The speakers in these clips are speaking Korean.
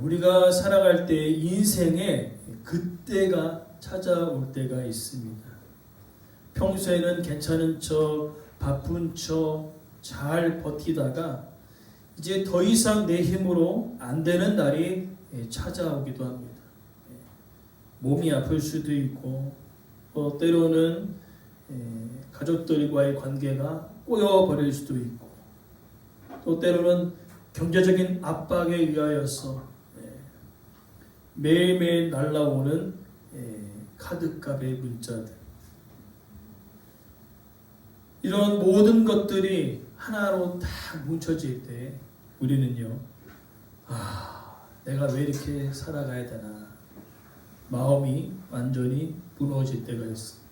우리가 살아갈 때 인생에 그때가 찾아올 때가 있습니다. 평소에는 괜찮은 척, 바쁜 척 잘 버티다가 이제 더 이상 내 힘으로 안 되는 날이 찾아오기도 합니다. 몸이 아플 수도 있고 때로는 가족들과의 관계가 꼬여버릴 수도 있고 또 때로는 경제적인 압박에 의하여서 매일매일 날라오는 카드값의 문자들, 이런 모든 것들이 하나로 다 뭉쳐질 때 우리는요, 내가 왜 이렇게 살아가야 되나, 마음이 완전히 무너질 때가 있습니다.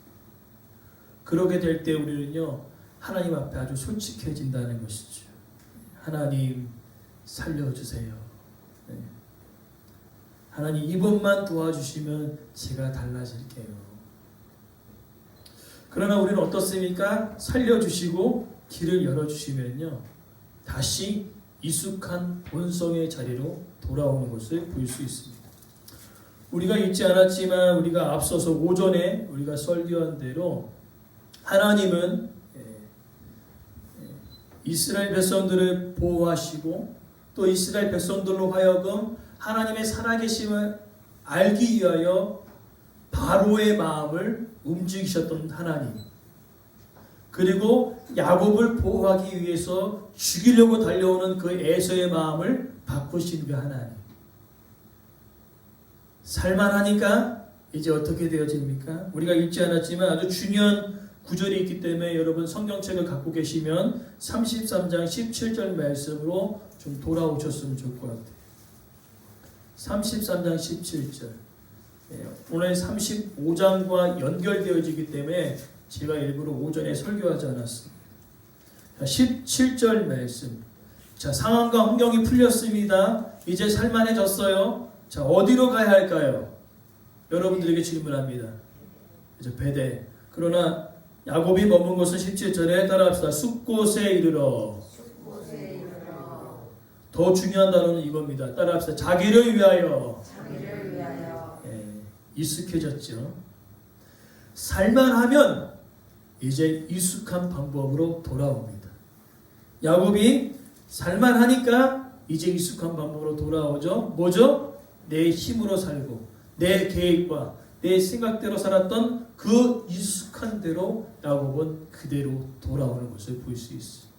그러게 될 때 우리는요, 하나님 앞에 아주 솔직해진다는 것이죠. 하나님 살려주세요. 하나님 이번만 도와주시면 제가 달라질게요. 그러나 우리는 어떻습니까? 살려주시고 길을 열어주시면요, 다시 익숙한 본성의 자리로 돌아오는 것을 볼 수 있습니다. 우리가 잊지 않았지만 우리가 앞서서 오전에 우리가 설교한 대로 하나님은 이스라엘 백성들을 보호하시고 또 이스라엘 백성들로 하여금 하나님의 살아계심을 알기 위하여 바로의 마음을 움직이셨던 하나님, 그리고 야곱을 보호하기 위해서 죽이려고 달려오는 그 에서의 마음을 바꾸신 그 하나님, 살만하니까 이제 어떻게 되어집니까? 우리가 읽지 않았지만 아주 중요한 구절이 있기 때문에 여러분 성경책을 갖고 계시면 33장 17절 말씀으로 좀 돌아오셨으면 좋을 것 같아요. 33장 17절. 오늘 35장과 연결되어지기 때문에 제가 일부러 오전에 설교하지 않았습니다. 17절 말씀. 자, 상황과 환경이 풀렸습니다. 이제 살만해졌어요. 자, 어디로 가야 할까요? 여러분들에게 질문합니다. 이제 베델. 그러나 야곱이 머문 곳은 17절에 따라합시다. 숲곳에 이르러. 더 중요한 단어는 이겁니다. 따라합시다. 자기를 위하여. 익숙해졌죠. 살만하면 이제 익숙한 방법으로 돌아옵니다. 야곱이 살만하니까 이제 익숙한 방법으로 돌아오죠. 뭐죠? 내 힘으로 살고 내 계획과 내 생각대로 살았던 그 익숙한 대로 야곱은 그대로 돌아오는 것을 볼 수 있어요.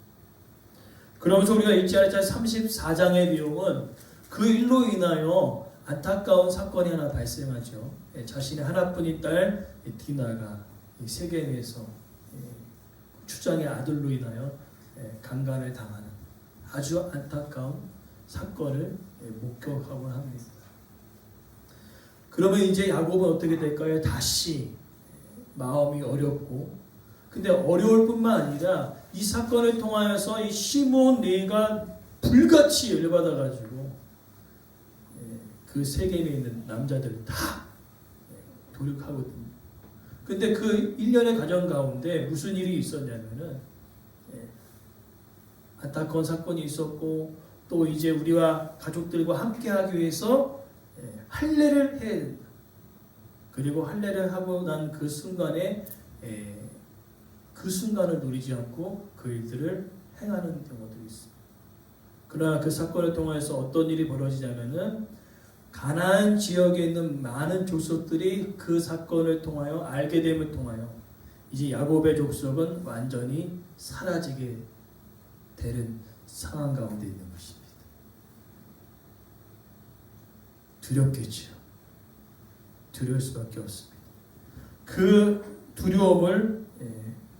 그러면서 우리가 읽지 않았지만 34장의 내용은 그 일로 인하여 안타까운 사건이 하나 발생하죠. 자신의 하나뿐인 딸 디나가 세겜에서 추장의 아들로 인하여 강간을 당하는 아주 안타까운 사건을 목격하곤 합니다. 그러면 이제 야곱은 어떻게 될까요? 다시 마음이 어렵고, 근데 어려울 뿐만 아니라 이 사건을 통하여서 이 시몬 네가 불같이 열받아가지고 그 세겜에 있는 남자들 다 도륙하거든요. 근데 그 1년의 과정 가운데 무슨 일이 있었냐면은 안타까운 사건이 있었고, 또 이제 우리와 가족들과 함께 하기 위해서 할례를 해야 된다. 그리고 할례를 하고 난 그 순간에 그 순간을 노리지 않고 그 일들을 행하는 경우들이 있습니다. 그러나 그 사건을 통해서 어떤 일이 벌어지냐면은 가나안 지역에 있는 많은 족속들이 그 사건을 통하여 알게 됨을 통하여 이제 야곱의 족속은 완전히 사라지게 되는 상황 가운데 있는 것입니다. 두렵겠죠. 두려울 수밖에 없습니다. 그 두려움을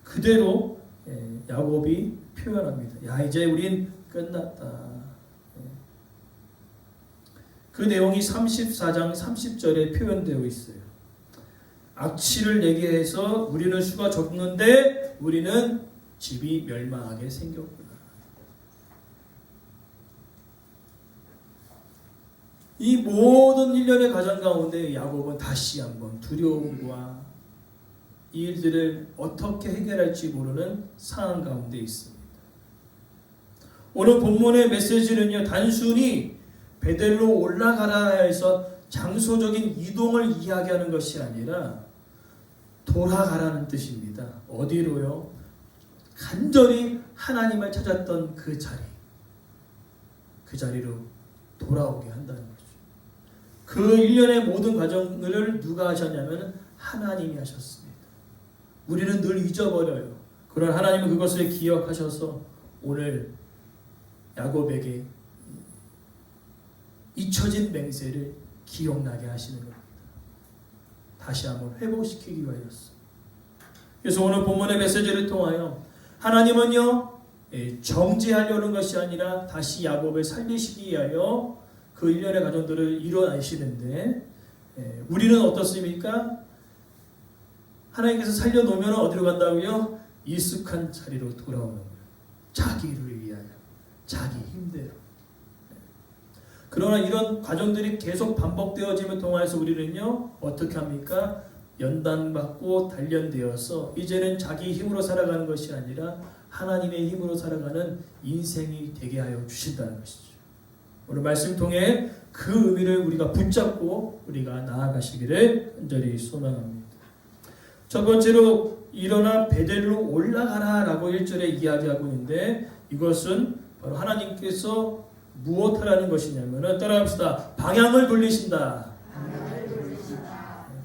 그대로 야곱이 표현합니다. 야, 이제 우린 끝났다. 그 내용이 34장 30절에 표현되어 있어요. 악취를 내게 해서 우리는 수가 적는데 우리는 집이 멸망하게 생겼구나. 이 모든 일련의 과정 가운데 야곱은 다시 한번 두려움과 이 일들을 어떻게 해결할지 모르는 상황 가운데 있습니다. 오늘 본문의 메시지는요, 단순히 베델로 올라가라 해서 장소적인 이동을 이야기하는 것이 아니라 돌아가라는 뜻입니다. 어디로요? 간절히 하나님을 찾았던 그 자리, 그 자리로 돌아오게 한다는 거죠. 그 일련의 모든 과정을 누가 하셨냐면 하나님이 하셨습니다. 우리는 늘 잊어버려요. 그러나 하나님은 그것을 기억하셔서 오늘 야곱에게 잊혀진 맹세를 기억나게 하시는 겁니다. 다시 한번 회복시키기 위하였습니다. 그래서 오늘 본문의 메시지를 통하여 하나님은요 정죄하려는 것이 아니라 다시 야곱을 살리시기 위하여 그 일련의 과정들을 이뤄내시는데 우리는 어떻습니까? 하나님께서 살려놓으면 어디로 간다고요? 익숙한 자리로 돌아오는 거예요. 자기를 위하여, 자기 힘대로. 그러나 이런 과정들이 계속 반복되어짐을 통해서 우리는요 어떻게 합니까? 연단받고 단련되어서 이제는 자기 힘으로 살아가는 것이 아니라 하나님의 힘으로 살아가는 인생이 되게 하여 주신다는 것이죠. 오늘 말씀 통해 그 의미를 우리가 붙잡고 우리가 나아가시기를 간절히 소망합니다. 첫 번째로 일어나 베델로 올라가라 라고 1절에 이야기하고 있는데 이것은 바로 하나님께서 무엇 하라는 것이냐면 따라합시다. 방향을 돌리신다.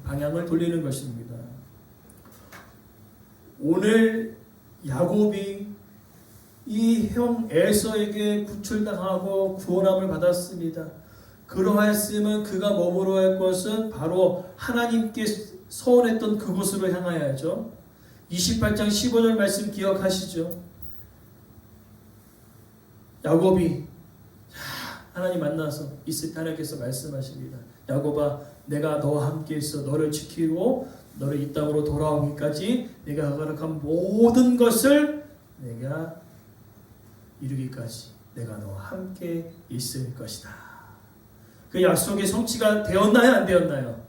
방향을 돌리는 것입니다. 오늘 야곱이 이 형 에서에게 구출당하고 구원함을 받았습니다. 그러하였으면 그가 머무러야 할 것은 바로 하나님께 서원했던 그곳으로 향하여야죠. 28장 15절 말씀 기억하시죠? 야곱이 하나님 만나서 있을 때 하나님께서 말씀하십니다. 야곱아, 내가 너와 함께 있어 너를 지키고 너를 이 땅으로 돌아오기까지 내가 허락한 모든 것을 내가 이루기까지 내가 너와 함께 있을 것이다. 그 약속의 성취가 되었나요? 안 되었나요?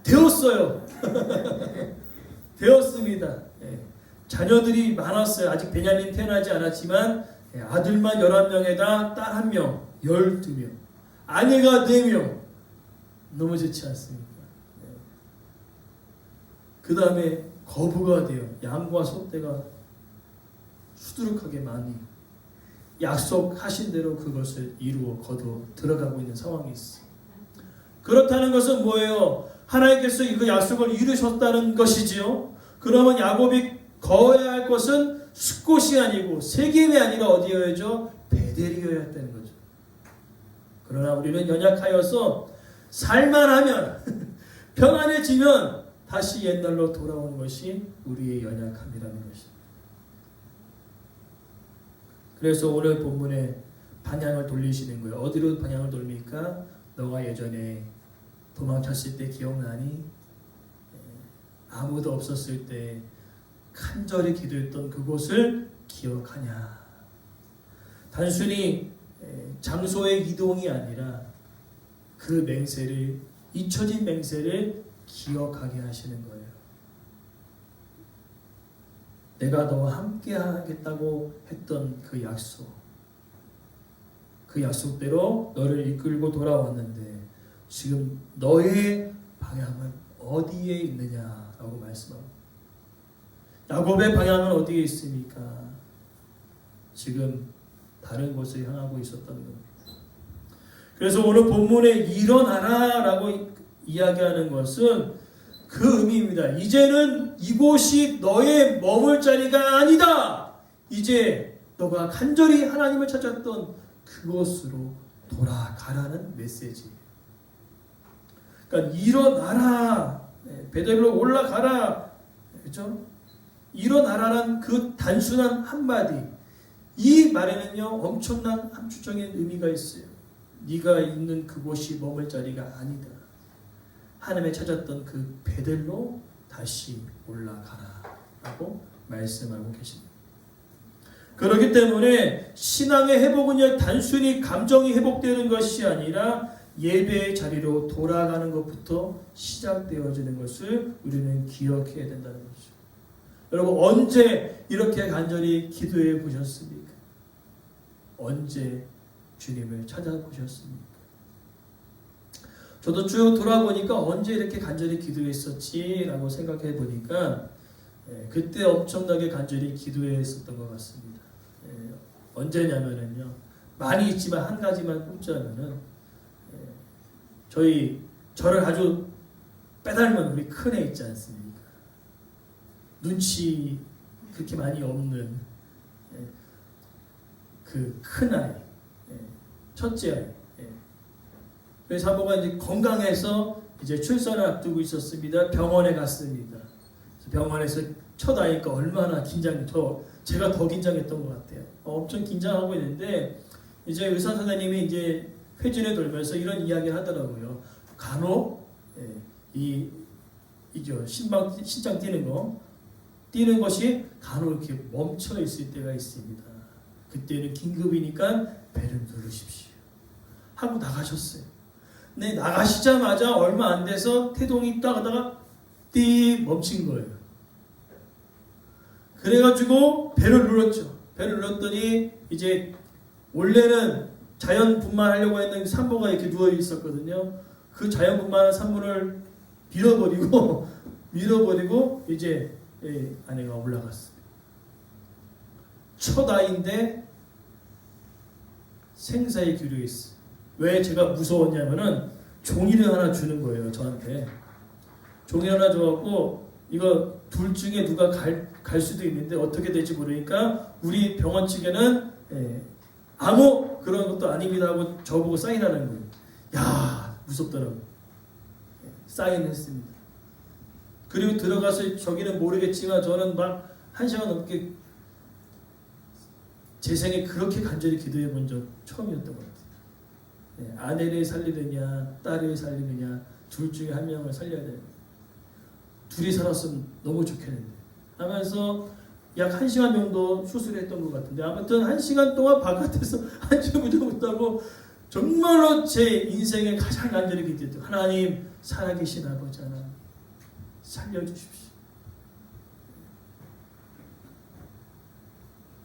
되었어요. 되었습니다. 자녀들이 많았어요. 아직 베냐민 태어나지 않았지만 아들만 11명에다 딸 1명, 12명, 아내가 4명. 너무 좋지 않습니까? 그 다음에 거부가 돼요. 양과 소떼가 수두룩하게 많이 약속하신 대로 그것을 이루어 거두어 들어가고 있는 상황이 있어요. 그렇다는 것은 뭐예요? 하나님께서 그 약속을 이루셨다는 것이지요. 그러면 야곱이 거해야 할 것은 숫곳이 아니고 세겜이 아니라 어디여야죠? 베델이어야 했다는 거죠. 그러나 우리는 연약하여서 살만하면 평안해지면 다시 옛날로 돌아오는 것이 우리의 연약함이라는 것입니다. 그래서 오늘 본문에 방향을 돌리시는 거예요. 어디로 방향을 돌립니까? 너가 예전에 도망쳤을 때 기억나니? 아무도 없었을 때 간절히 기도했던 그곳을 기억하냐? 단순히 장소의 이동이 아니라 그 맹세를, 잊혀진 맹세를 기억하게 하시는 거예요. 내가 너와 함께 하겠다고 했던 그 약속, 그 약속대로 너를 이끌고 돌아왔는데 지금 너의 방향은 어디에 있느냐라고 말씀합니다. 야곱의 방향은 어디에 있습니까? 지금 다른 곳을 향하고 있었던 겁니다. 그래서 오늘 본문에 일어나라라고 이야기하는 것은 그 의미입니다. 이제는 이곳이 너의 머물 자리가 아니다. 이제 너가 간절히 하나님을 찾았던 그곳으로 돌아가라는 메시지. 그러니까 일어나라, 베델로 올라가라, 그렇죠? 일어나라는 그 단순한 한마디, 이 말에는요 엄청난 함축적인 의미가 있어요. 네가 있는 그곳이 머물 자리가 아니다. 하나님을 찾았던 그 베델로 다시 올라가라 라고 말씀하고 계십니다. 그렇기 때문에 신앙의 회복은요 단순히 감정이 회복되는 것이 아니라 예배의 자리로 돌아가는 것부터 시작되어지는 것을 우리는 기억해야 된다는 것이죠. 여러분 언제 이렇게 간절히 기도해 보셨습니까? 언제 주님을 찾아보셨습니까? 저도 쭉 돌아보니까 언제 이렇게 간절히 기도했었지라고 생각해 보니까 그때 엄청나게 간절히 기도했었던 것 같습니다. 언제냐면은요, 많이 있지만 한 가지만 꼽자면은 저를 아주 빼닮은 우리 큰애 있지 않습니까? 눈치 그렇게 많이 없는 그 큰아이, 첫째 아이. 그래서 사모가 이제 건강해서 이제 출산을 앞두고 있었습니다. 병원에 갔습니다. 병원에서 첫 아이니까 얼마나 제가 더 긴장했던 것 같아요. 엄청 긴장하고 있는데 이제 의사 선생님이 이제 회진에 돌면서 이런 이야기를 하더라고요. 간혹 신장 뛰는 것이 간혹 이렇게 멈춰 있을 때가 있습니다. 그때는 긴급이니까 배를 누르십시오. 하고 나가셨어요. 근데 나가시자마자 얼마 안 돼서 태동이 딱 하다가 띠 멈춘 거예요. 그래가지고 배를 눌렀죠. 배를 눌렀더니 이제 원래는 자연 분만하려고 했는 산모가 이렇게 누워 있었거든요. 그 자연 분만한 산모를 밀어버리고 이제 아내가 올라갔어요. 첫 아이인데 생사의 기록이었어요. 왜 제가 무서웠냐면은 종이를 하나 주는 거예요, 저한테. 종이 하나 줘갖고 이거 둘 중에 누가 갈 수도 있는데 어떻게 될지 모르니까 우리 병원 측에는 아무 그런 것도 아닙니다 하고 저보고 사인하는 거예요. 야, 무섭더라고요. 사인했습니다. 그리고 들어가서 저기는 모르겠지만 저는 막 1시간 넘게 제 생에 그렇게 간절히 기도해 본 적 처음이었던 것 같아요. 아내를 살리느냐 딸을 살리느냐 둘 중에 한 명을 살려야 돼요. 둘이 살았으면 너무 좋겠는데 하면서 약 1시간 정도 수술했던 것 같은데 아무튼 1시간 동안 바깥에서 한숨도 못하고 정말로 제 인생에 가장 간절히 기도했던 하나님 살아계신 아버지 하나님 살려주십시오.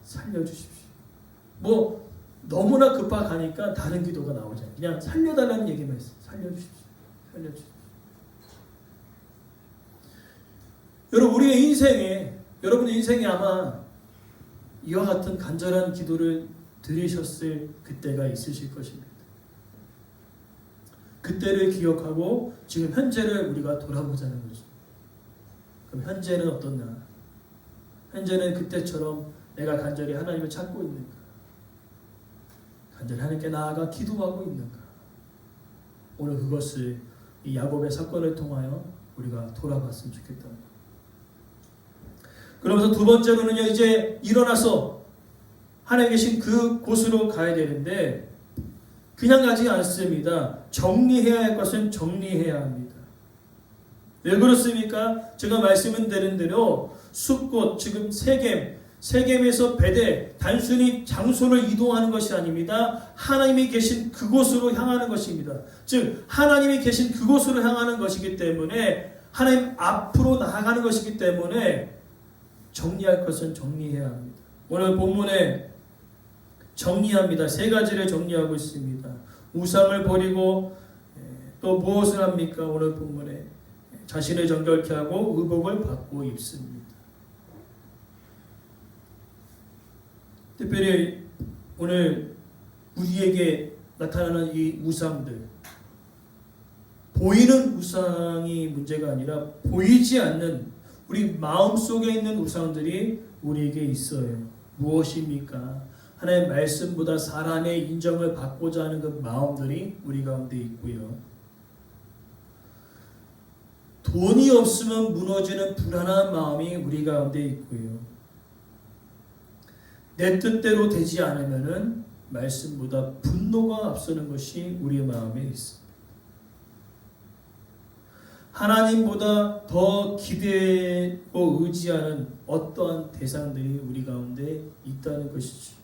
살려주십시오. 뭐 너무나 급박하니까 다른 기도가 나오지 않아요. 그냥 살려달라는 얘기만 했어요. 살려주십시오. 살려주십시오. 여러분의 인생에 아마 이와 같은 간절한 기도를 드리셨을 그때가 있으실 것입니다. 그때를 기억하고 지금 현재를 우리가 돌아보자는 거죠. 그럼 현재는 어떻나? 현재는 그때처럼 내가 간절히 하나님을 찾고 있는가? 간절히 하나님께 나아가 기도하고 있는가? 오늘 그것을 이 야곱의 사건을 통하여 우리가 돌아봤으면 좋겠다. 그러면서 두 번째로는요, 이제 일어나서 하나님 계신 그 곳으로 가야 되는데 그냥 가지 않습니다. 정리해야 할 것은 정리해야 합니다. 왜 그렇습니까? 제가 말씀드린 대로 숲곳, 지금 세겜에서 베델, 단순히 장소를 이동하는 것이 아닙니다. 하나님이 계신 그곳으로 향하는 것입니다. 즉 하나님이 계신 그곳으로 향하는 것이기 때문에 하나님 앞으로 나아가는 것이기 때문에 정리할 것은 정리해야 합니다. 오늘 본문에 정리합니다. 세 가지를 정리하고 있습니다. 우상을 버리고 또 무엇을 합니까? 오늘 본문에 자신을 정결케 하고 의복을 받고 입습니다. 특별히 오늘 우리에게 나타나는 이 우상들, 보이는 우상이 문제가 아니라 보이지 않는 우리 마음속에 있는 우상들이 우리에게 있어요. 무엇입니까? 하나님의 말씀보다 사람의 인정을 받고자 하는 그 마음들이 우리 가운데 있고요. 돈이 없으면 무너지는 불안한 마음이 우리 가운데 있고요. 내 뜻대로 되지 않으면은 말씀보다 분노가 앞서는 것이 우리의 마음에 있습니다. 하나님보다 더 기대고 의지하는 어떠한 대상들이 우리 가운데 있다는 것이죠.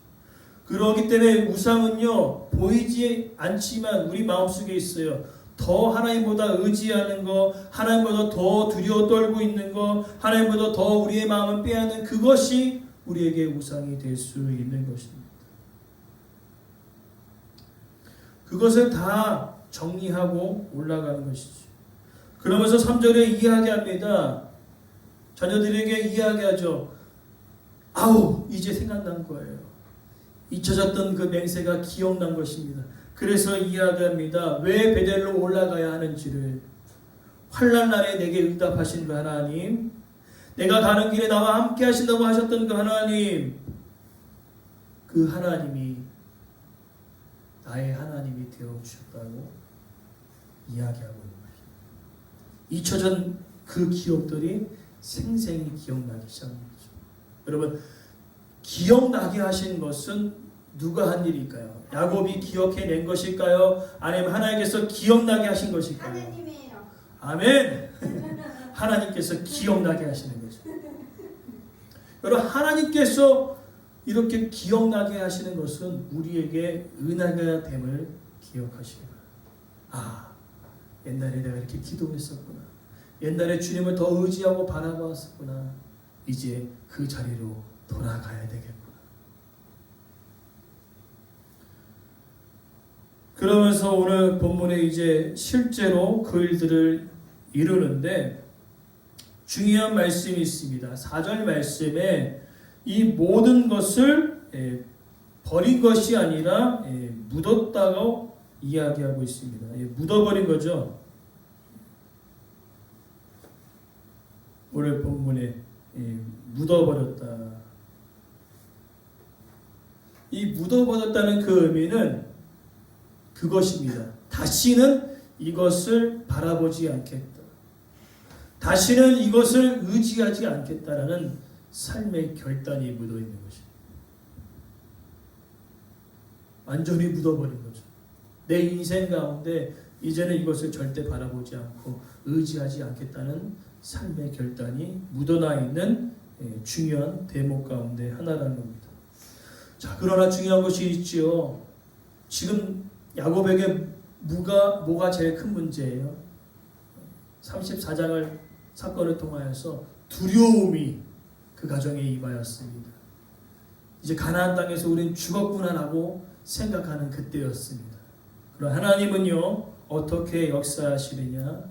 그렇기 때문에 우상은요, 보이지 않지만 우리 마음속에 있어요. 더 하나님보다 의지하는 거, 하나님보다 더 두려워 떨고 있는 거, 하나님보다 더 우리의 마음을 빼앗는 그것이 우리에게 우상이 될 수 있는 것입니다. 그것을 다 정리하고 올라가는 것이죠. 그러면서 3절에 이야기합니다. 자녀들에게 이야기하죠. 아우, 이제 생각난 거예요. 잊혀졌던 그 맹세가 기억난 것입니다. 그래서 이야기합니다. 왜 베델로 올라가야 하는지를. 환난 날에 내게 응답하신 그 하나님, 내가 가는 길에 나와 함께 하신다고 하셨던 그 하나님, 그 하나님이 나의 하나님이 되어주셨다고 이야기하고 있는 것입니다. 잊혀진 그 기억들이 생생히 기억나기 시작합니다. 여러분, 기억나게 하신 것은 누가 한 일일까요? 야곱이 기억해낸 것일까요? 아니면 하나님께서 기억나게 하신 것일까요? 하느님이에요. 아멘. 하나님께서 기억나게 하시는 거죠. 여러분, 하나님께서 이렇게 기억나게 하시는 것은 우리에게 은혜가 됨을 기억하시는 거예요. 아, 옛날에 내가 이렇게 기도했었구나. 옛날에 주님을 더 의지하고 바라보았었구나. 이제 그 자리로 돌아가야 되겠구나. 그러면서 오늘 본문에 이제 실제로 그 일들을 이루는데 중요한 말씀이 있습니다. 4절 말씀에 이 모든 것을 버린 것이 아니라 묻었다고 이야기하고 있습니다. 묻어버린 거죠. 오늘 본문에 묻어버렸다. 이 묻어버렸다는 그 의미는 그것입니다. 다시는 이것을 바라보지 않겠다. 다시는 이것을 의지하지 않겠다라는 삶의 결단이 묻어있는 것입니다. 완전히 묻어버린 거죠. 내 인생 가운데 이제는 이것을 절대 바라보지 않고 의지하지 않겠다는 삶의 결단이 묻어나 있는 중요한 대목 가운데 하나라는 겁니다. 자, 그러나 중요한 것이 있지요. 지금 야곱에게 뭐가 제일 큰 문제예요? 34장을 사건을 통하여서 두려움이 그 가정에 임하였습니다. 이제 가나안 땅에서 우리는 죽었구나라고 생각하는 그때였습니다. 그러나 하나님은요, 어떻게 역사하시느냐?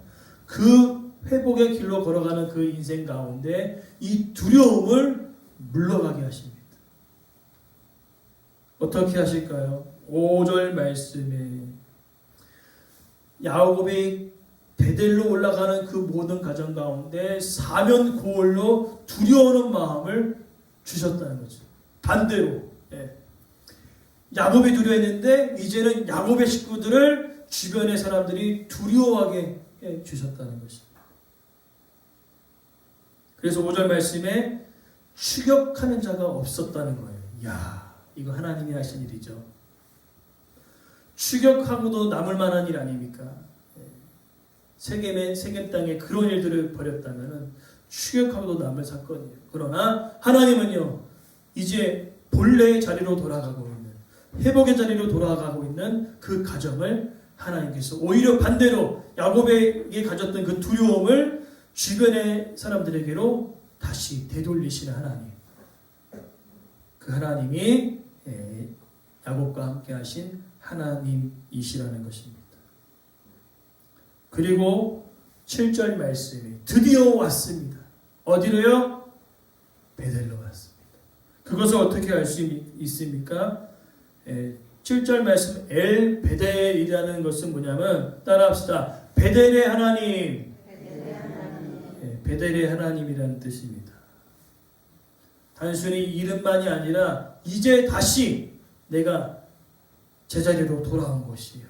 그 회복의 길로 걸어가는 그 인생 가운데 이 두려움을 물러가게 하십니다. 어떻게 하실까요? 5절 말씀에 야곱이 베델로 올라가는 그 모든 가정 가운데 사면 고울로 두려워하는 마음을 주셨다는 거죠. 반대로 야곱이 두려워했는데 이제는 야곱의 식구들을 주변의 사람들이 두려워하게 해 주셨다는 것입니다. 그래서 5절 말씀에 추격하는 자가 없었다는 거예요. 이야, 이거 하나님이 하신 일이죠. 추격하고도 남을 만한 일 아닙니까? 세겜 땅에 그런 일들을 벌였다면 추격하고도 남을 사건이에요. 그러나 하나님은요, 이제 본래의 자리로 돌아가고 있는, 회복의 자리로 돌아가고 있는 그 가정을 하나님께서 오히려 반대로 야곱에게 가졌던 그 두려움을 주변의 사람들에게로 다시 되돌리시는 하나님. 그 하나님이 야곱과 함께 하신 하나님이시라는 것입니다. 그리고 7절 말씀이 드디어 왔습니다. 어디로요? 베델로 왔습니다. 그것을 어떻게 알 수 있습니까? 7절 말씀 엘 베델이라는 것은 뭐냐면 따라합시다. 베델의 하나님. 베델의 하나님이라는 뜻입니다. 단순히 이름만이 아니라 이제 다시 내가 제자리로 돌아온 것이에요.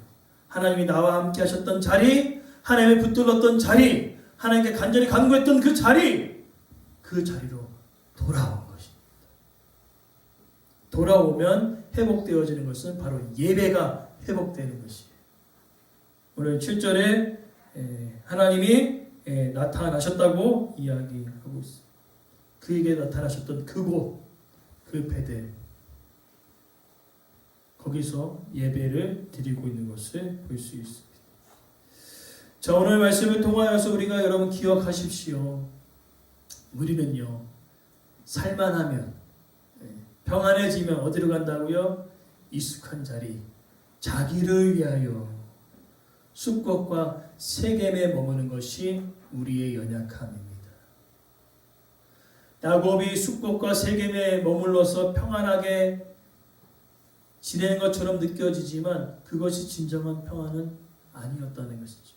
하나님이 나와 함께 하셨던 자리, 하나님의 붙들었던 자리, 하나님께 간절히 간구했던 그 자리, 그 자리로 돌아온 것입니다. 돌아오면 회복되어지는 것은 바로 예배가 회복되는 것이에요. 오늘 7절에 하나님이 나타나셨다고 이야기하고 있습니다. 그에게 나타나셨던 그곳, 그 베델, 거기서 예배를 드리고 있는 것을 볼 수 있습니다. 자, 오늘 말씀을 통하여서 우리가 여러분 기억하십시오. 우리는요, 살만하면, 평안해지면 어디로 간다고요? 익숙한 자리, 자기를 위하여 숫것과 세겜에 머무는 것이 우리의 연약함입니다. 야곱이 숫것과 세겜에 머물러서 평안하게 지내는 것처럼 느껴지지만 그것이 진정한 평안은 아니었다는 것이죠.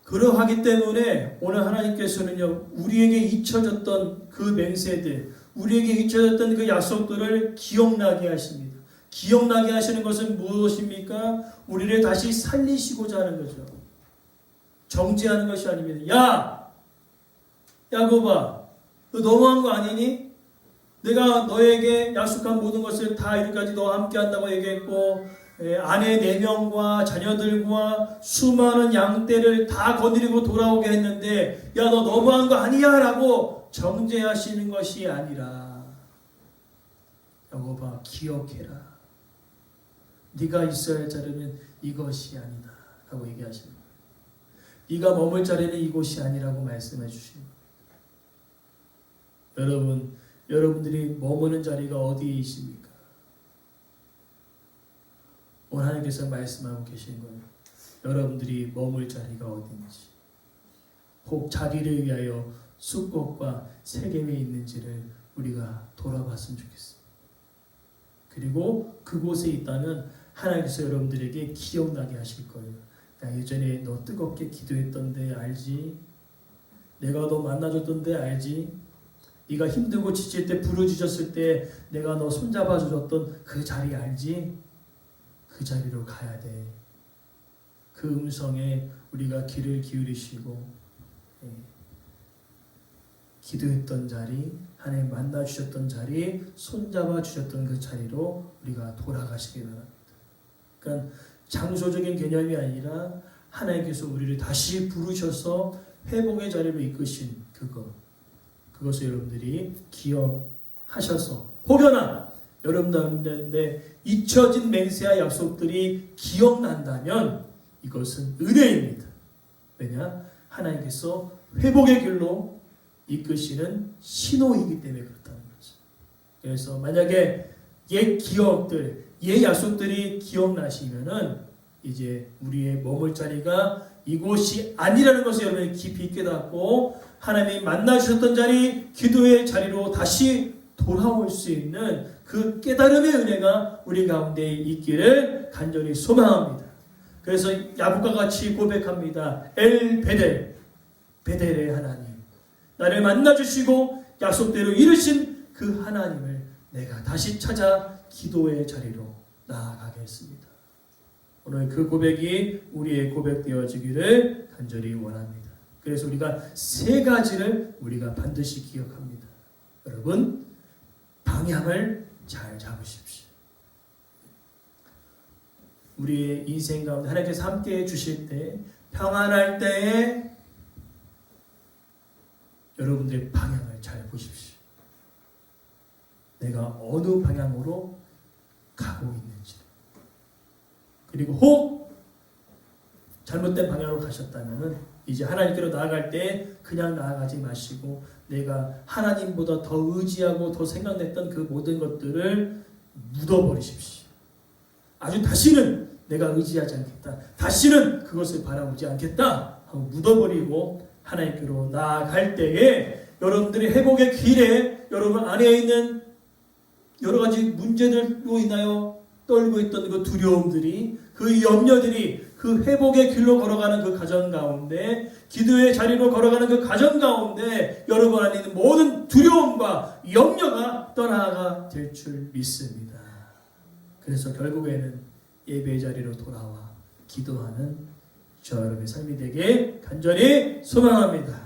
그러하기 때문에 오늘 하나님께서는요, 우리에게 잊혀졌던 그 맹세들, 우리에게 잊혀졌던 그 약속들을 기억나게 하십니다. 기억나게 하시는 것은 무엇입니까? 우리를 다시 살리시고자 하는 거죠. 정죄하는 것이 아닙니다. 야! 야곱아, 너 너무한 거 아니니? 내가 너에게 약속한 모든 것을 다 이렇게까지 너와 함께 한다고 얘기했고, 아내 4명과 자녀들과 수많은 양떼를 다 거느리고 돌아오게 했는데, 야, 너 너무한 거 아니야? 라고 정죄하시는 것이 아니라, 야곱아, 기억해라. 네가 있어야 할 자리는 이것이 아니다 라고 얘기하십니다. 네가 머물 자리는 이곳이 아니라고 말씀해 주십니다. 여러분들이 머무는 자리가 어디에 있습니까? 오늘 하나님께서 말씀하고 계신 거예요. 여러분들이 머물 자리가 어딘지, 혹 자기를 위하여 숫것과 세겜에 있는지를 우리가 돌아봤으면 좋겠습니다. 그리고 그곳에 있다면 하나님께서 여러분들에게 기억나게 하실 거예요. 야, 예전에 너 뜨겁게 기도했던데 알지? 내가 너 만나줬던데 알지? 네가 힘들고 지칠 때 부르짖었을 때 내가 너 손잡아 주었던 그 자리 알지? 그 자리로 가야 돼. 그 음성에 우리가 귀를 기울이시고 기도했던 자리, 하나님 만나 주셨던 자리, 손잡아 주셨던 그 자리로 우리가 돌아가시기 바랍니다. 그러니까 장소적인 개념이 아니라 하나님께서 우리를 다시 부르셔서 회복의 자리로 이끄신 그것을 여러분들이 기억하셔서, 혹여나 여러분들한테 잊혀진 맹세와 약속들이 기억난다면 이것은 은혜입니다. 왜냐? 하나님께서 회복의 길로 이끄시는 신호이기 때문에 그렇다는 거죠. 그래서 만약에 옛 기억들, 옛 약속들이 기억나시면은 이제 우리의 머물 자리가 이곳이 아니라는 것을 여러분이 깊이 깨닫고 하나님이 만나주셨던 자리, 기도의 자리로 다시 돌아올 수 있는 그 깨달음의 은혜가 우리 가운데 있기를 간절히 소망합니다. 그래서 야곱과 같이 고백합니다. 엘 베델, 베델의 하나님, 나를 만나주시고 약속대로 이루신 그 하나님을 내가 다시 찾아 기도의 자리로 나아가겠습니다. 오늘 그 고백이 우리의 고백 되어지기를 간절히 원합니다. 그래서 우리가 3가지를 우리가 반드시 기억합니다. 여러분, 방향을 잘 잡으십시오. 우리의 인생 가운데 하나님께서 함께 해주실 때, 평안할 때에 여러분들의 방향을 잘 보십시오. 내가 어느 방향으로 가고 있는지. 그리고 혹 잘못된 방향으로 가셨다면 이제 하나님께로 나아갈 때 그냥 나아가지 마시고 내가 하나님보다 더 의지하고 더 생각냈던 그 모든 것들을 묻어버리십시오. 아주 다시는 내가 의지하지 않겠다, 다시는 그것을 바라보지 않겠다 하고 묻어버리고 하나님께로 나아갈 때에 여러분들이 회복의 길에 여러분 안에 있는 여러 가지 문제들로 인하여 떨고 있던 그 두려움들이, 그 염려들이 그 회복의 길로 걸어가는 그 가정 가운데, 기도의 자리로 걸어가는 그 가정 가운데 여러분 안에 있는 모든 두려움과 염려가 떠나가 될 줄 믿습니다. 그래서 결국에는 예배의 자리로 돌아와 기도하는 저 여러분의 삶이 되게 간절히 소망합니다.